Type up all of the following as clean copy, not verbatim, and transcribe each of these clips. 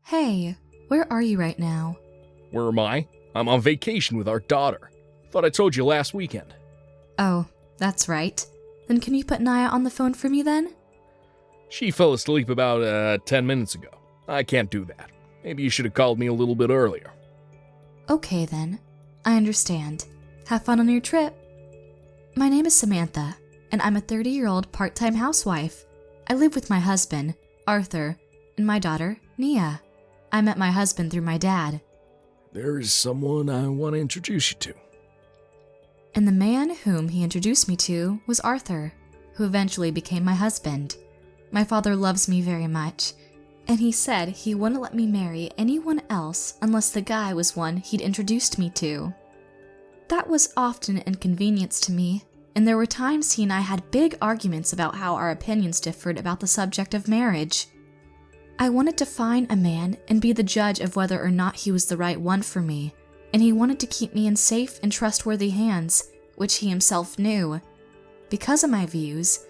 Hey, where are you right now? Where am I? I'm on vacation with our daughter. Thought I told you last weekend. Oh, that's right. Then can you put Naya on the phone for me then? She fell asleep about 10 minutes ago. I can't do that. Maybe you should have called me a little bit earlier. Okay then. I understand. Have fun on your trip. My name is Samantha, and I'm a 30-year-old part-time housewife. I live with my husband, Arthur, and my daughter, Nia. I met my husband through my dad. There is someone I want to introduce you to. And the man whom he introduced me to was Arthur, who eventually became my husband. My father loves me very much, and he said he wouldn't let me marry anyone else unless the guy was one he'd introduced me to. That was often an inconvenience to me, and there were times he and I had big arguments about how our opinions differed about the subject of marriage. I wanted to find a man and be the judge of whether or not he was the right one for me, and he wanted to keep me in safe and trustworthy hands, which he himself knew. Because of my views,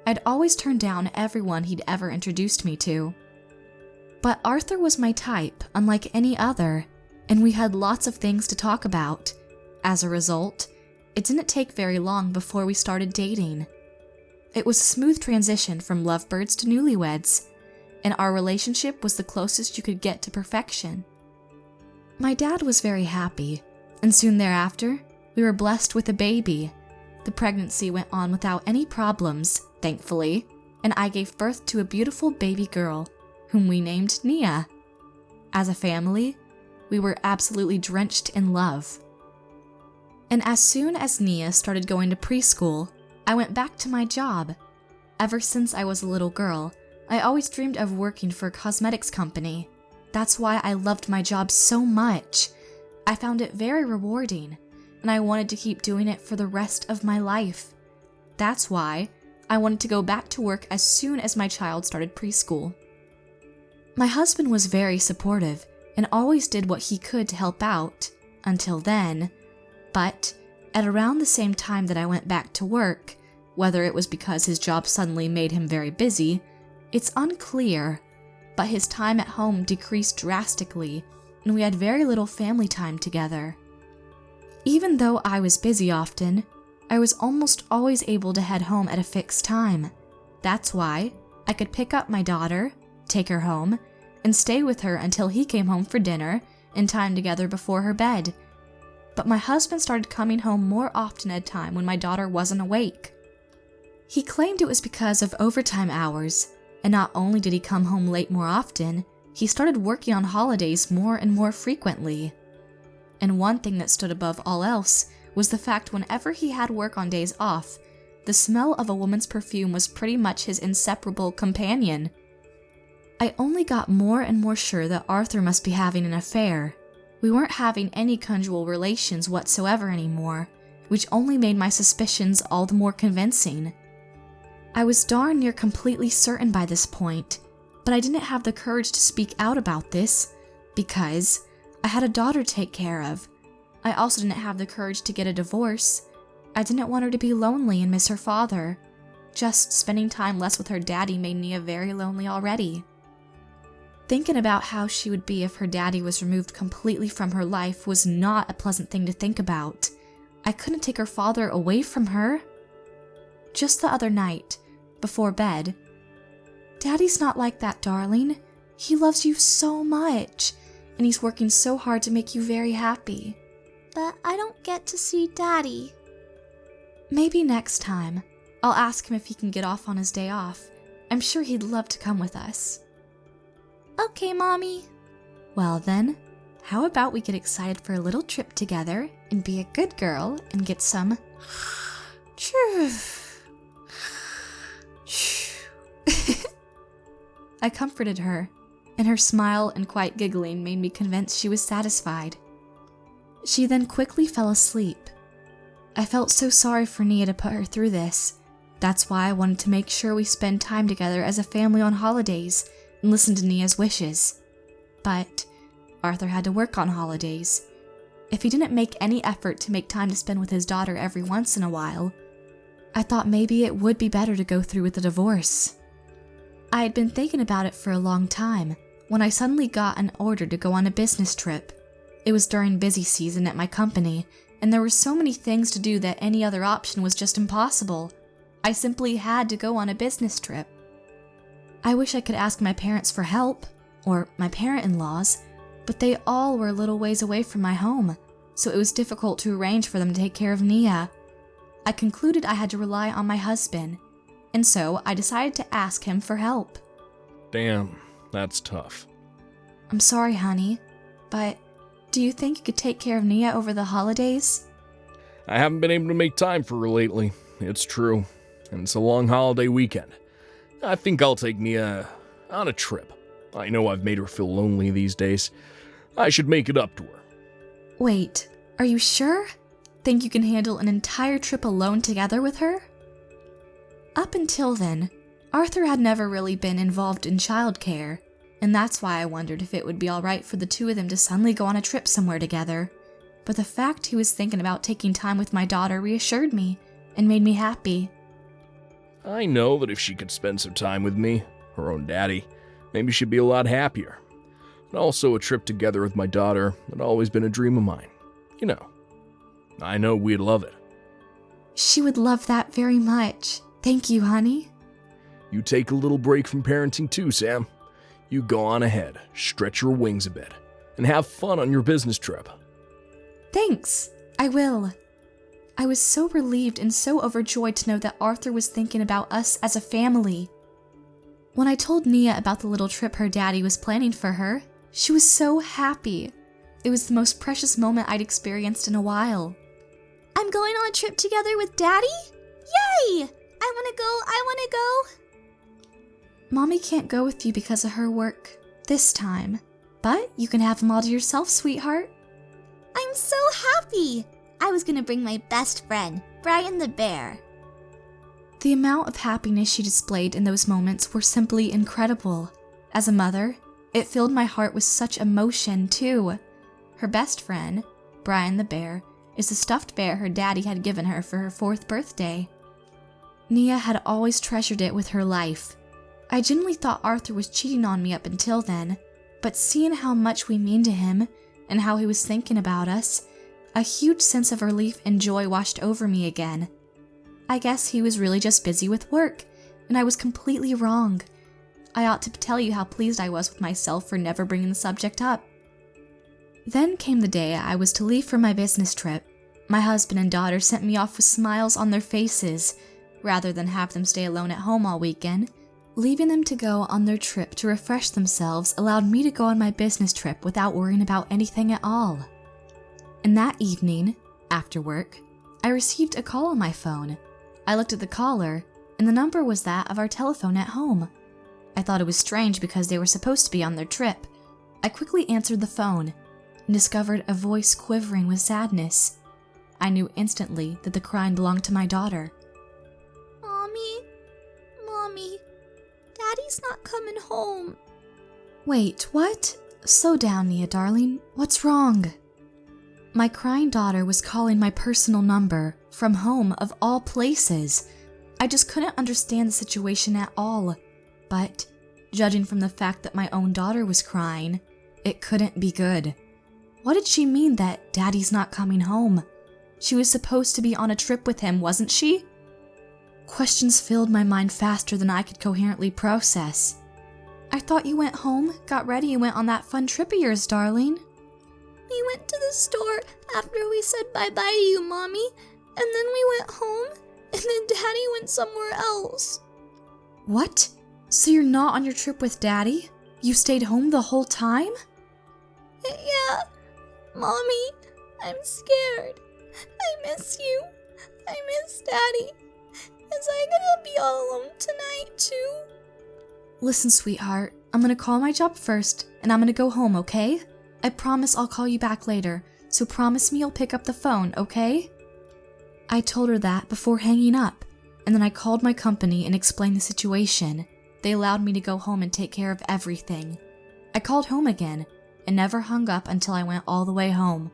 I'd always turned down everyone he'd ever introduced me to. But Arthur was my type, unlike any other, and we had lots of things to talk about. As a result, it didn't take very long before we started dating. It was a smooth transition from lovebirds to newlyweds, and our relationship was the closest you could get to perfection. My dad was very happy, and soon thereafter, we were blessed with a baby. The pregnancy went on without any problems, thankfully, and I gave birth to a beautiful baby girl, whom we named Nia. As a family, we were absolutely drenched in love. And as soon as Nia started going to preschool, I went back to my job. Ever since I was a little girl, I always dreamed of working for a cosmetics company. That's why I loved my job so much. I found it very rewarding, and I wanted to keep doing it for the rest of my life. That's why I wanted to go back to work as soon as my child started preschool. My husband was very supportive and always did what he could to help out, until then. But at around the same time that I went back to work, whether it was because his job suddenly made him very busy, it's unclear, but his time at home decreased drastically, and we had very little family time together. Even though I was busy often, I was almost always able to head home at a fixed time. That's why I could pick up my daughter, take her home, and stay with her until he came home for dinner and time together before her bed. But my husband started coming home more often at a time when my daughter wasn't awake. He claimed it was because of overtime hours, and not only did he come home late more often, he started working on holidays more and more frequently. And one thing that stood above all else was the fact whenever he had work on days off, the smell of a woman's perfume was pretty much his inseparable companion. I only got more and more sure that Arthur must be having an affair. We weren't having any conjugal relations whatsoever anymore, which only made my suspicions all the more convincing. I was darn near completely certain by this point, but I didn't have the courage to speak out about this, because I had a daughter to take care of. I also didn't have the courage to get a divorce. I didn't want her to be lonely and miss her father. Just spending time less with her daddy made Nia very lonely already. Thinking about how she would be if her daddy was removed completely from her life was not a pleasant thing to think about. I couldn't take her father away from her. Just the other night, before bed, "Daddy's not like that, darling. He loves you so much, and he's working so hard to make you very happy." But I don't get to see Daddy. "Maybe next time. I'll ask him if he can get off on his day off. I'm sure he'd love to come with us." Okay, Mommy. Well then, how about we get excited for a little trip together and be a good girl and get some I comforted her, and her smile and quiet giggling made me convinced she was satisfied. She then quickly fell asleep. I felt so sorry for Nia to put her through this. That's why I wanted to make sure we spend time together as a family on holidays and listen to Nia's wishes. But Arthur had to work on holidays. If he didn't make any effort to make time to spend with his daughter every once in a while, I thought maybe it would be better to go through with the divorce. I had been thinking about it for a long time, when I suddenly got an order to go on a business trip. It was during busy season at my company, and there were so many things to do that any other option was just impossible. I simply had to go on a business trip. I wish I could ask my parents for help, or my parent-in-laws, but they all were a little ways away from my home, so it was difficult to arrange for them to take care of Nia. I concluded I had to rely on my husband, and so I decided to ask him for help. Damn, that's tough. I'm sorry, honey, but do you think you could take care of Nia over the holidays? I haven't been able to make time for her lately, it's true, and it's a long holiday weekend. I think I'll take Nia on a trip. I know I've made her feel lonely these days. I should make it up to her. Wait, are you sure? Think you can handle an entire trip alone together with her? Up until then, Arthur had never really been involved in childcare, and that's why I wondered if it would be alright for the two of them to suddenly go on a trip somewhere together. But the fact he was thinking about taking time with my daughter reassured me and made me happy. I know that if she could spend some time with me, her own daddy, maybe she'd be a lot happier. And also a trip together with my daughter had always been a dream of mine. You know, I know we'd love it. She would love that very much. Thank you, honey. You take a little break from parenting too, Sam. You go on ahead, stretch your wings a bit, and have fun on your business trip. Thanks, I will. I was so relieved and so overjoyed to know that Arthur was thinking about us as a family. When I told Nia about the little trip her daddy was planning for her, she was so happy. It was the most precious moment I'd experienced in a while. I'm going on a trip together with Daddy? Yay! I wanna go. Mommy can't go with you because of her work this time, but you can have them all to yourself, sweetheart. I'm so happy. I was gonna bring my best friend, Brian the bear. The amount of happiness she displayed in those moments were simply incredible. As a mother, it filled my heart with such emotion, too. Her best friend, Brian the bear, is the stuffed bear her daddy had given her for her 4th birthday. Nia had always treasured it with her life. I genuinely thought Arthur was cheating on me up until then, but seeing how much we mean to him and how he was thinking about us, a huge sense of relief and joy washed over me again. I guess he was really just busy with work, and I was completely wrong. I ought to tell you how pleased I was with myself for never bringing the subject up. Then came the day I was to leave for my business trip. My husband and daughter sent me off with smiles on their faces, rather than have them stay alone at home all weekend. Leaving them to go on their trip to refresh themselves allowed me to go on my business trip without worrying about anything at all. And that evening, after work, I received a call on my phone. I looked at the caller, and the number was that of our telephone at home. I thought it was strange because they were supposed to be on their trip. I quickly answered the phone and discovered a voice quivering with sadness. I knew instantly that the crying belonged to my daughter. Mommy, Daddy's not coming home. Wait, what? Slow down, Nia, darling. What's wrong? My crying daughter was calling my personal number, from home of all places. I just couldn't understand the situation at all. But, judging from the fact that my own daughter was crying, it couldn't be good. What did she mean that Daddy's not coming home? She was supposed to be on a trip with him, wasn't she? Questions filled my mind faster than I could coherently process. I thought you went home, got ready, and went on that fun trip of yours, darling. We went to the store after we said bye-bye to you, Mommy, and then we went home, and then Daddy went somewhere else. What? So you're not on your trip with Daddy? You stayed home the whole time? Yeah, Mommy, I'm scared. I miss you. I miss Daddy. Is I gonna be all alone tonight, too? Listen, sweetheart, I'm gonna call my job first, and I'm gonna go home, okay? I promise I'll call you back later, so promise me you'll pick up the phone, okay? I told her that before hanging up, and then I called my company and explained the situation. They allowed me to go home and take care of everything. I called home again, and never hung up until I went all the way home.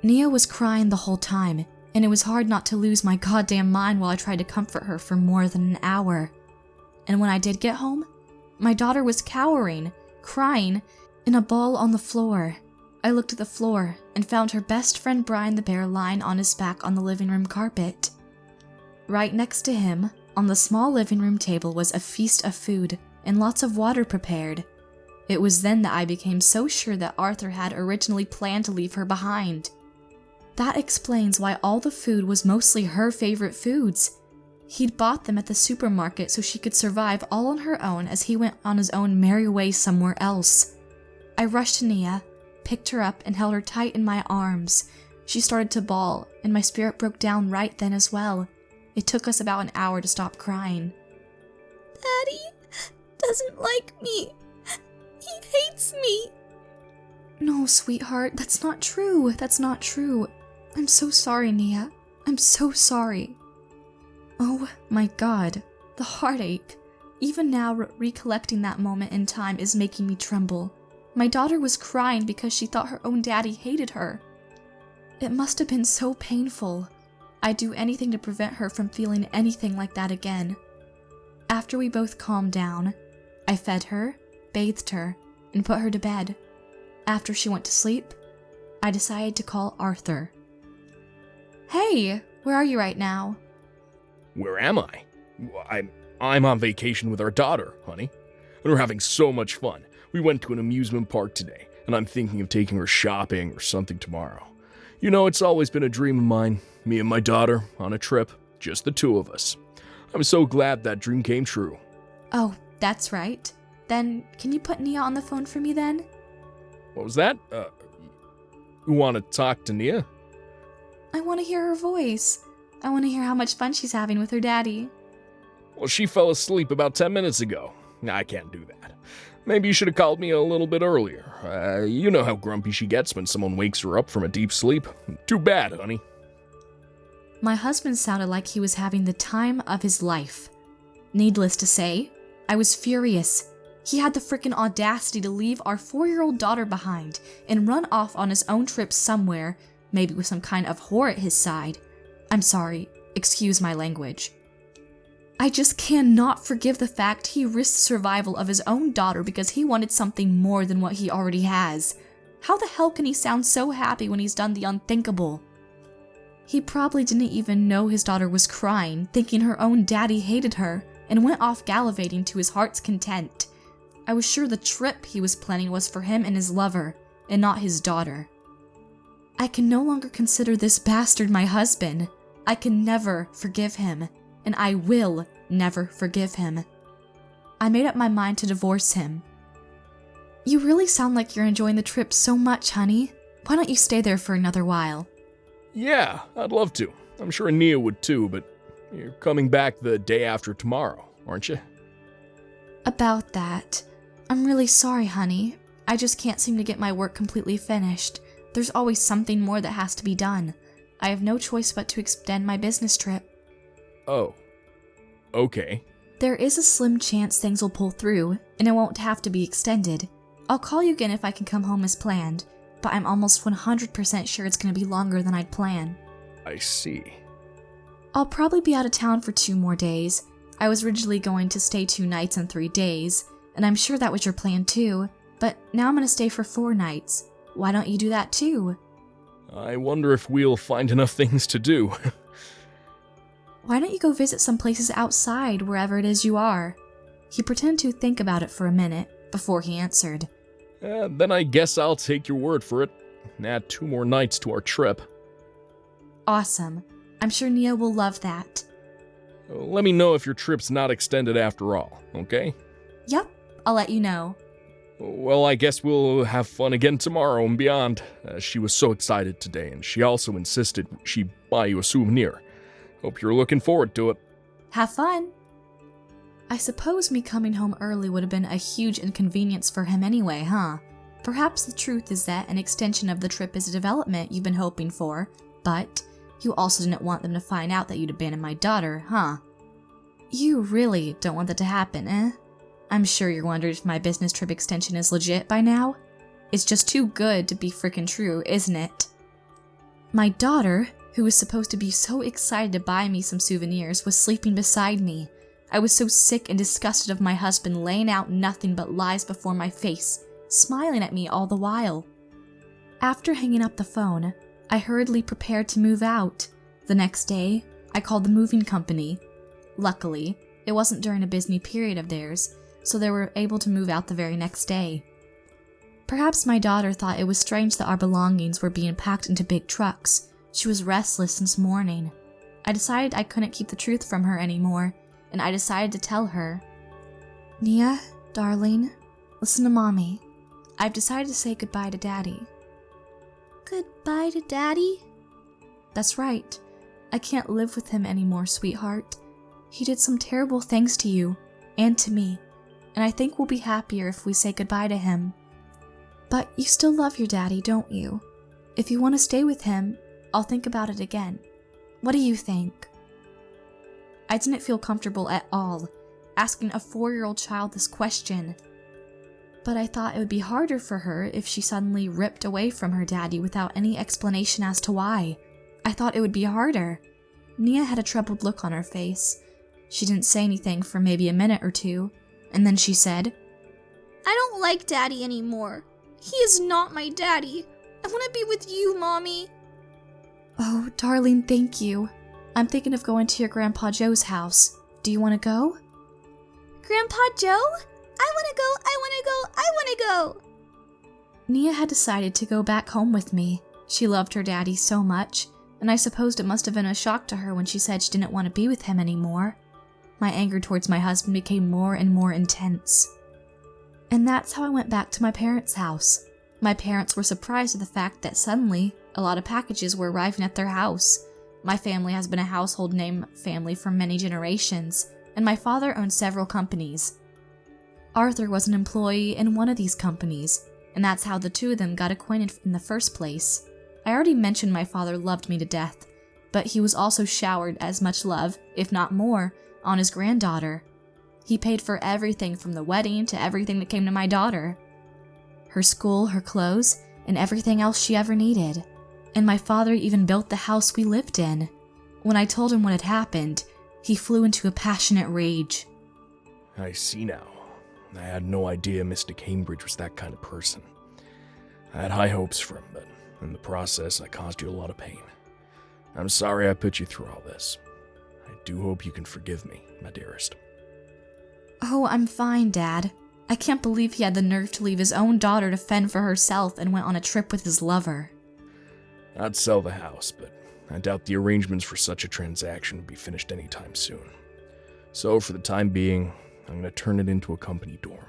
Nia was crying the whole time, and it was hard not to lose my goddamn mind while I tried to comfort her for more than an hour. And when I did get home, my daughter was cowering, crying, in a ball on the floor. I looked at the floor and found her best friend Brian the bear lying on his back on the living room carpet. Right next to him, on the small living room table, was a feast of food and lots of water prepared. It was then that I became so sure that Arthur had originally planned to leave her behind. That explains why all the food was mostly her favorite foods. He'd bought them at the supermarket so she could survive all on her own as he went on his own merry way somewhere else. I rushed to Nia, picked her up, and held her tight in my arms. She started to bawl, and my spirit broke down right then as well. It took us about an hour to stop crying. Daddy doesn't like me. He hates me. No, sweetheart, that's not true. That's not true. I'm so sorry, Nia. I'm so sorry. Oh my God, the heartache. Even now, recollecting that moment in time is making me tremble. My daughter was crying because she thought her own daddy hated her. It must have been so painful. I'd do anything to prevent her from feeling anything like that again. After we both calmed down, I fed her, bathed her, and put her to bed. After she went to sleep, I decided to call Arthur. Hey, where are you right now? Where am I? I'm on vacation with our daughter, honey. And we're having so much fun. We went to an amusement park today, and I'm thinking of taking her shopping or something tomorrow. You know, it's always been a dream of mine, me and my daughter, on a trip, just the two of us. I'm so glad that dream came true. Oh, that's right. Then, can you put Nia on the phone for me then? What was that? You want to talk to Nia? I want to hear her voice. I want to hear how much fun she's having with her daddy. Well, she fell asleep about 10 minutes ago. I can't do that. Maybe you should have called me a little bit earlier. You know how grumpy she gets when someone wakes her up from a deep sleep. Too bad, honey. My husband sounded like he was having the time of his life. Needless to say, I was furious. He had the frickin' audacity to leave our 4-year-old daughter behind and run off on his own trip somewhere, maybe with some kind of whore at his side. I'm sorry, excuse my language. I just cannot forgive the fact he risked the survival of his own daughter because he wanted something more than what he already has. How the hell can he sound so happy when he's done the unthinkable? He probably didn't even know his daughter was crying, thinking her own daddy hated her, and went off gallivanting to his heart's content. I was sure the trip he was planning was for him and his lover, and not his daughter. I can no longer consider this bastard my husband. I can never forgive him, and I will never forgive him. I made up my mind to divorce him. You really sound like you're enjoying the trip so much, honey. Why don't you stay there for another while? Yeah, I'd love to. I'm sure Nia would too, but you're coming back the day after tomorrow, aren't you? About that, I'm really sorry, honey. I just can't seem to get my work completely finished. There's always something more that has to be done. I have no choice but to extend my business trip. Oh. Okay. There is a slim chance things will pull through, and it won't have to be extended. I'll call you again if I can come home as planned, but I'm almost 100% sure it's going to be longer than I'd planned. I see. I'll probably be out of town for 2 more days. I was originally going to stay 2 nights and 3 days, and I'm sure that was your plan too, but now I'm going to stay for 4 nights. Why don't you do that too? I wonder if we'll find enough things to do. Why don't you go visit some places outside, wherever it is you are? He pretended to think about it for a minute before he answered. Then I guess I'll take your word for it. Add 2 more nights to our trip. Awesome. I'm sure Nia will love that. Let me know if your trip's not extended after all, okay? Yep, I'll let you know. Well, I guess we'll have fun again tomorrow and beyond. She was so excited today, and she also insisted she buy you a souvenir. Hope you're looking forward to it. Have fun! I suppose me coming home early would have been a huge inconvenience for him anyway, huh? Perhaps the truth is that an extension of the trip is a development you've been hoping for, but you also didn't want them to find out that you'd abandoned my daughter, huh? You really don't want that to happen, eh? I'm sure you're wondering if my business trip extension is legit by now. It's just too good to be frickin' true, isn't it? My daughter, who was supposed to be so excited to buy me some souvenirs, was sleeping beside me. I was so sick and disgusted of my husband laying out nothing but lies before my face, smiling at me all the while. After hanging up the phone, I hurriedly prepared to move out. The next day, I called the moving company. Luckily, it wasn't during a busy period of theirs, so they were able to move out the very next day. Perhaps my daughter thought it was strange that our belongings were being packed into big trucks. She was restless since morning. I decided I couldn't keep the truth from her anymore, and I decided to tell her. Nia, darling, listen to Mommy. I've decided to say goodbye to Daddy. Goodbye to Daddy? That's right. I can't live with him anymore, sweetheart. He did some terrible things to you, and to me, and I think we'll be happier if we say goodbye to him. But you still love your daddy, don't you? If you want to stay with him, I'll think about it again. What do you think? I didn't feel comfortable at all, asking a 4-year-old child this question. But I thought it would be harder for her if she suddenly ripped away from her daddy without any explanation as to why. I thought it would be harder. Nia had a troubled look on her face. She didn't say anything for maybe a minute or two, and then she said, I don't like Daddy anymore. He is not my daddy. I want to be with you, Mommy. Oh, darling, thank you. I'm thinking of going to your Grandpa Joe's house. Do you want to go? Grandpa Joe? I want to go, I want to go, I want to go. Nia had decided to go back home with me. She loved her daddy so much, and I supposed it must have been a shock to her when she said she didn't want to be with him anymore. My anger towards my husband became more and more intense. And that's how I went back to my parents' house. My parents were surprised at the fact that suddenly, a lot of packages were arriving at their house. My family has been a household name family for many generations, and my father owned several companies. Arthur was an employee in one of these companies, and that's how the two of them got acquainted in the first place. I already mentioned my father loved me to death, but he was also showered as much love, if not more, on his granddaughter. He paid for everything from the wedding to everything that came to my daughter. Her school, her clothes, and everything else she ever needed. And my father even built the house we lived in. When I told him what had happened, he flew into a passionate rage. I see now. I had no idea Mr. Cambridge was that kind of person. I had high hopes for him, but in the process, I caused you a lot of pain. I'm sorry I put you through all this. I do hope you can forgive me, my dearest. Oh, I'm fine, Dad. I can't believe he had the nerve to leave his own daughter to fend for herself and went on a trip with his lover. I'd sell the house, but I doubt the arrangements for such a transaction would be finished anytime soon. So for the time being, I'm going to turn it into a company dorm.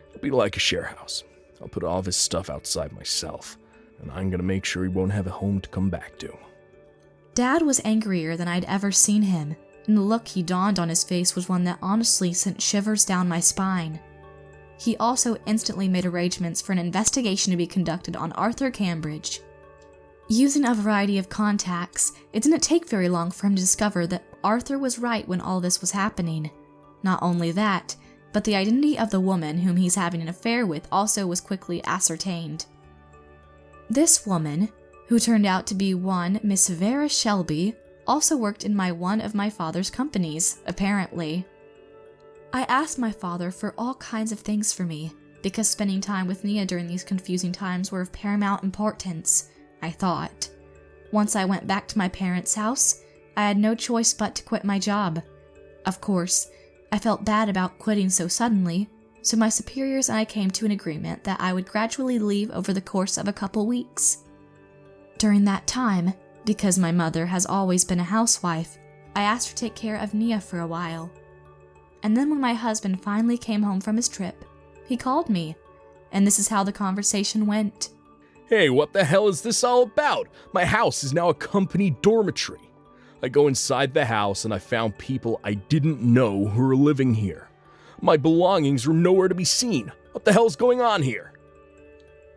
It'll be like a share house. I'll put all of his stuff outside myself, and I'm going to make sure he won't have a home to come back to. Dad was angrier than I'd ever seen him, and the look he donned on his face was one that honestly sent shivers down my spine. He also instantly made arrangements for an investigation to be conducted on Arthur Cambridge. Using a variety of contacts, it didn't take very long for him to discover that Arthur was right when all this was happening. Not only that, but the identity of the woman whom he's having an affair with also was quickly ascertained. This woman, who turned out to be one Miss Vera Shelby, also worked in one of my father's companies, apparently. I asked my father for all kinds of things for me, because spending time with Nia during these confusing times were of paramount importance, I thought. Once I went back to my parents' house, I had no choice but to quit my job. Of course, I felt bad about quitting so suddenly, so my superiors and I came to an agreement that I would gradually leave over the course of a couple weeks. During that time, because my mother has always been a housewife, I asked her to take care of Nia for a while. And then when my husband finally came home from his trip, he called me, and this is how the conversation went. Hey, what the hell is this all about? My house is now a company dormitory. I go inside the house and I found people I didn't know who were living here. My belongings were nowhere to be seen. What the hell's going on here?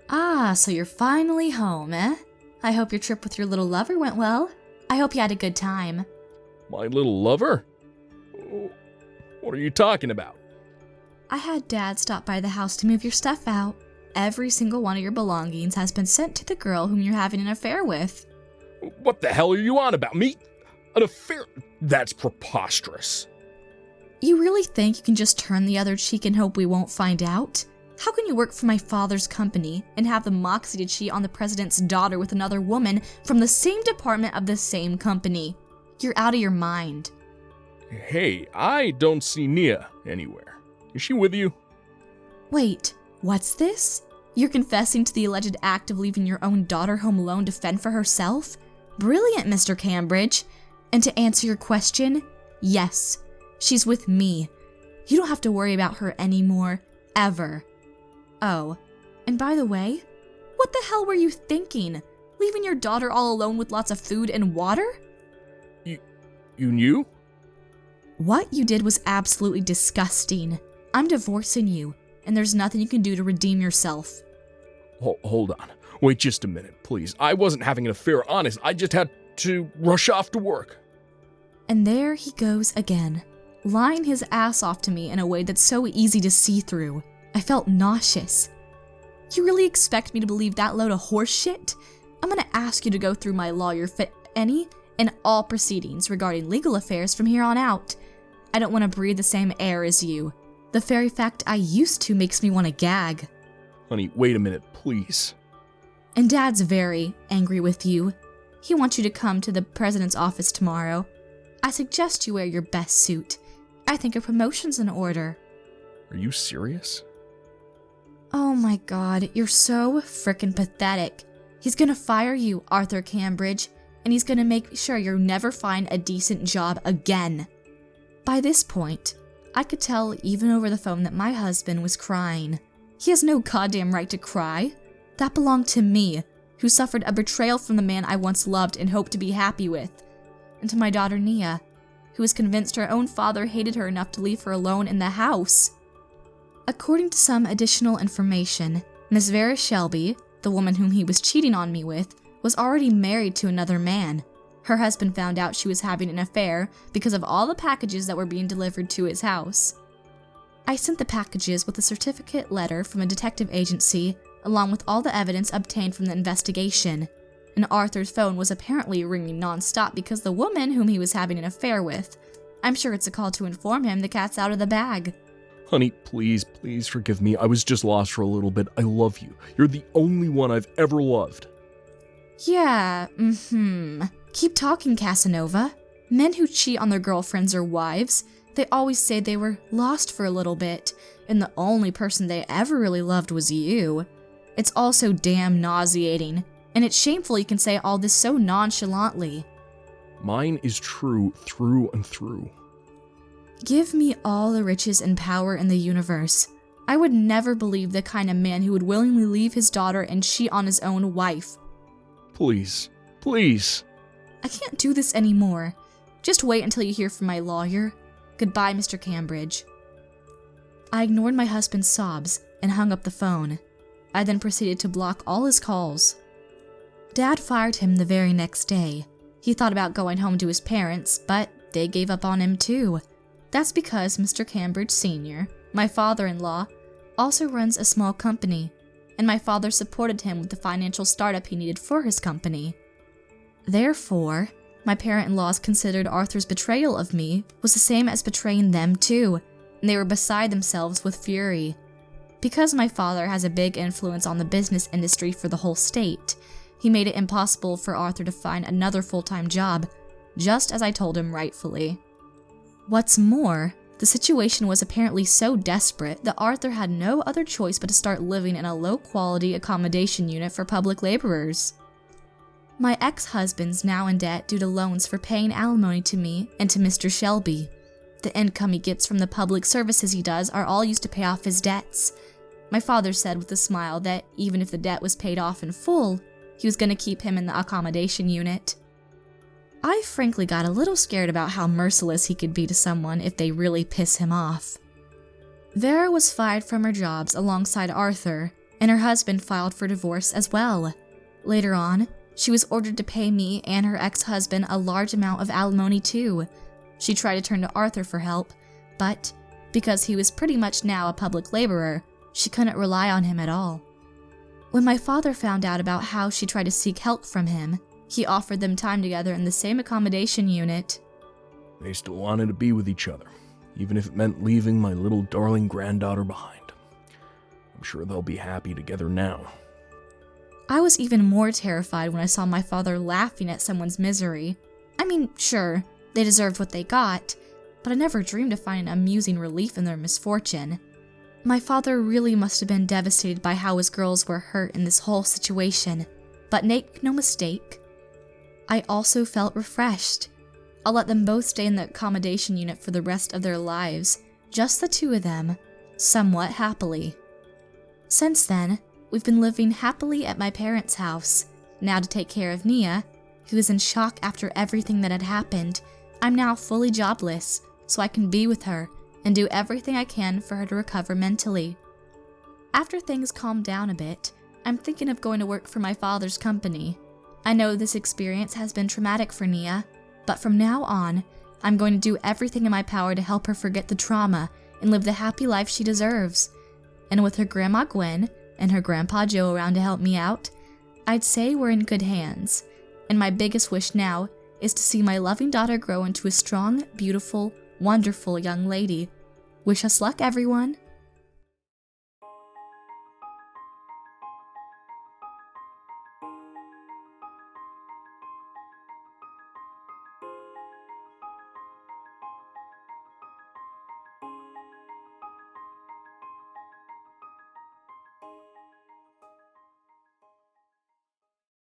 Ah, so you're finally home, eh? I hope your trip with your little lover went well. I hope you had a good time. My little lover? What are you talking about? I had Dad stop by the house to move your stuff out. Every single one of your belongings has been sent to the girl whom you're having an affair with. What the hell are you on about? Me? An affair? That's preposterous. You really think you can just turn the other cheek and hope we won't find out? How can you work for my father's company and have the moxie to cheat on the president's daughter with another woman from the same department of the same company? You're out of your mind. Hey, I don't see Nia anywhere. Is she with you? Wait, what's this? You're confessing to the alleged act of leaving your own daughter home alone to fend for herself? Brilliant, Mr. Cambridge. And to answer your question, yes, she's with me. You don't have to worry about her anymore, ever. Oh, and by the way, what the hell were you thinking? Leaving your daughter all alone with lots of food and water? You knew? What you did was absolutely disgusting. I'm divorcing you, and there's nothing you can do to redeem yourself. Hold on. Wait just a minute, please. I wasn't having an affair, honest. I just had to rush off to work. And there he goes again, lying his ass off to me in a way that's so easy to see through. I felt nauseous. You really expect me to believe that load of horse shit? I'm gonna ask you to go through my lawyer for any and all proceedings regarding legal affairs from here on out. I don't want to breathe the same air as you. The very fact I used to makes me want to gag. Honey, wait a minute, please. And Dad's very angry with you. He wants you to come to the president's office tomorrow. I suggest you wear your best suit. I think a promotion's in order. Are you serious? Oh my god, you're so frickin' pathetic. He's gonna fire you, Arthur Cambridge, and he's gonna make sure you never find a decent job again. By this point, I could tell even over the phone that my husband was crying. He has no goddamn right to cry. That belonged to me, who suffered a betrayal from the man I once loved and hoped to be happy with. And to my daughter Nia, who was convinced her own father hated her enough to leave her alone in the house. According to some additional information, Miss Vera Shelby, the woman whom he was cheating on me with, was already married to another man. Her husband found out she was having an affair because of all the packages that were being delivered to his house. I sent the packages with a certificate letter from a detective agency, along with all the evidence obtained from the investigation. And Arthur's phone was apparently ringing non-stop because the woman whom he was having an affair with. I'm sure it's a call to inform him the cat's out of the bag. Honey, please forgive me. I was just lost for a little bit. I love you. You're the only one I've ever loved. Yeah, Keep talking, Casanova. Men who cheat on their girlfriends or wives, they always say they were lost for a little bit, and the only person they ever really loved was you. It's all so damn nauseating, and it's shameful you can say all this so nonchalantly. Mine is true through and through. Give me all the riches and power in the universe. I would never believe the kind of man who would willingly leave his daughter and cheat on his own wife. Please. I can't do this anymore. Just wait until you hear from my lawyer. Goodbye, Mr. Cambridge. I ignored my husband's sobs and hung up the phone. I then proceeded to block all his calls. Dad fired him the very next day. He thought about going home to his parents, but they gave up on him too. That's because Mr. Cambridge Sr., my father-in-law, also runs a small company, and my father supported him with the financial startup he needed for his company. Therefore, my parent-in-laws considered Arthur's betrayal of me was the same as betraying them too, and they were beside themselves with fury. Because my father has a big influence on the business industry for the whole state, he made it impossible for Arthur to find another full-time job, just as I told him rightfully. What's more, the situation was apparently so desperate that Arthur had no other choice but to start living in a low-quality accommodation unit for public laborers. My ex-husband's now in debt due to loans for paying alimony to me and to Mr. Shelby. The income he gets from the public services he does are all used to pay off his debts. My father said with a smile that even if the debt was paid off in full, he was going to keep him in the accommodation unit. I frankly got a little scared about how merciless he could be to someone if they really piss him off. Vera was fired from her jobs alongside Arthur, and her husband filed for divorce as well. Later on, she was ordered to pay me and her ex-husband a large amount of alimony too. She tried to turn to Arthur for help, but because he was pretty much now a public laborer, she couldn't rely on him at all. When my father found out about how she tried to seek help from him, he offered them time together in the same accommodation unit. They still wanted to be with each other. even if it meant leaving my little darling granddaughter behind. I'm sure they'll be happy together now. I was even more terrified when I saw my father laughing at someone's misery. I mean, sure, they deserved what they got, but I never dreamed of finding amusing relief in their misfortune. My father really must have been devastated by how his girls were hurt in this whole situation, but make no mistake, I also felt refreshed. I'll let them both stay in the accommodation unit for the rest of their lives, just the two of them, somewhat happily. Since then, we've been living happily at my parents' house. Now to take care of Nia, who is in shock after everything that had happened, I'm now fully jobless, so I can be with her and do everything I can for her to recover mentally. After things calm down a bit, I'm thinking of going to work for my father's company. I know this experience has been traumatic for Nia, but from now on, I'm going to do everything in my power to help her forget the trauma and live the happy life she deserves. And with her Grandma Gwen and her Grandpa Joe around to help me out, I'd say we're in good hands. And my biggest wish now is to see my loving daughter grow into a strong, beautiful, wonderful young lady. Wish us luck, everyone.